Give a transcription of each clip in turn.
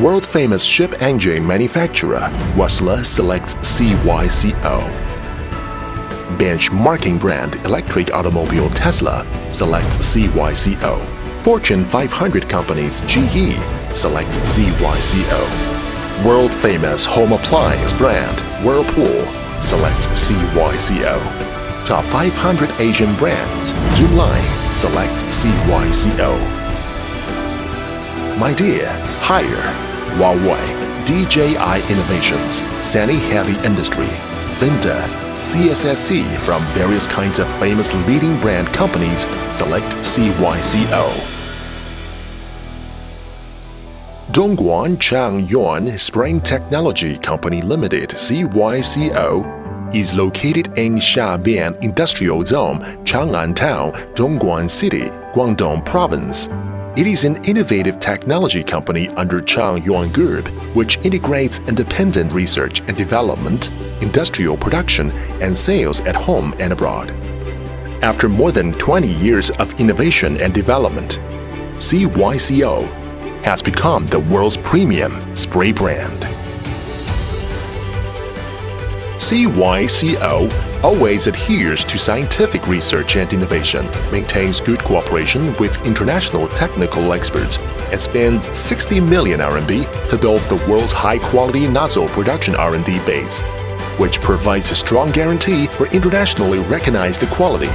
World-famous ship engine manufacturer Whistler selects CYCO. Benchmarking brand electric automobile Tesla selects CYCO. Fortune 500 companies GE selects CYCO. World-famous home appliance brand Whirlpool selects CYCO. Top 500 Asian brands Zoomline selects CYCO. My Dear, Hire, Huawei, DJI Innovations, Sany Heavy Industry, Vinda, CSSC from various kinds of famous leading brand companies select CYCO. No.1 Spraying Technology Company Limited (CYCO) is located in Xiabian Industrial Zone, Chang'an Town, Dongguan City, Guangdong Province. It is an innovative technology company under Changyuan Group, which integrates independent research and development, industrial production, and sales at home and abroad. After more than 20 years of innovation and development, CYCO has become the world's premium spray brand. CYCO always adheres to scientific research and innovation, maintains good cooperation with international technical experts, and spends 60 million RMB to build the world's high-quality nozzle production R&D base, which provides a strong guarantee for internationally recognized quality.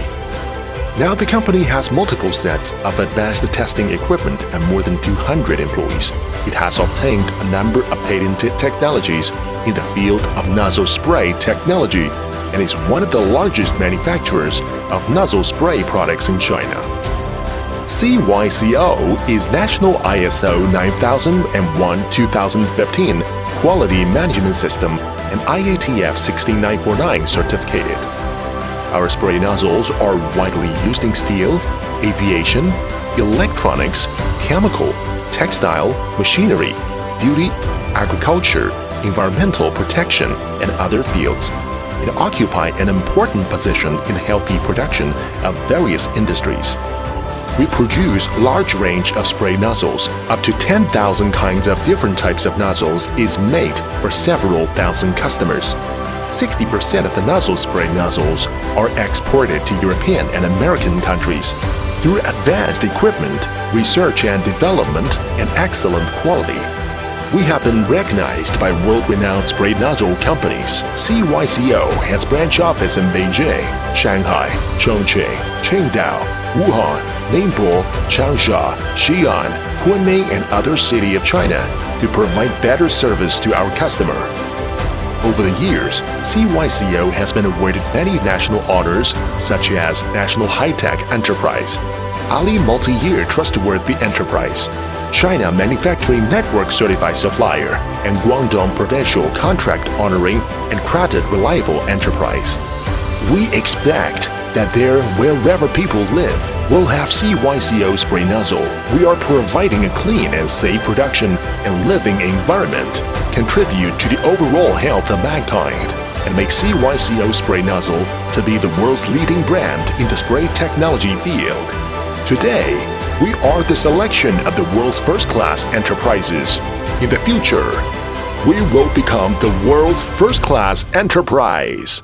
Now the company has multiple sets of advanced testing equipment and more than 200 employees. It has obtained a number of patented technologies in the field of nozzle spray technology and is one of the largest manufacturers of nozzle spray products in China. CYCO is National ISO 9001-2015 Quality Management System and IATF 16949 certificated. Our spray nozzles are widely used in steel, aviation, electronics, chemical, textile, machinery, beauty, agriculture, environmental protection, and other fields. It occupies an important position in the healthy production of various industries. We produce a large range of spray nozzles. Up to 10,000 kinds of different types of nozzles is made for several thousand customers. 60% of the nozzle spray nozzles are exported to European and American countries. Through advanced equipment, research and development, and excellent quality, we have been recognized by world-renowned spray nozzle companies. CYCO has branch office in Beijing, Shanghai, Chongqing, Qingdao, Wuhan, Ningbo, Changsha, Xi'an, Kunming, and other cities of China to provide better service to our customer. Over the years, CYCO has been awarded many national honors such as National High-Tech Enterprise, Ali Multi-Year Trustworthy Enterprise, China Manufacturing Network Certified Supplier, and Guangdong Provincial Contract Honoring and Credit Reliable Enterprise. We expect that there, wherever people live, will have CYCO spray nozzle. We are providing a clean and safe production and living environment, contribute to the overall health of mankind, and make CYCO spray nozzle to be the world's leading brand in the spray technology field. Today, we are the selection of the world's first-class enterprises. In the future, we will become the world's first-class enterprise.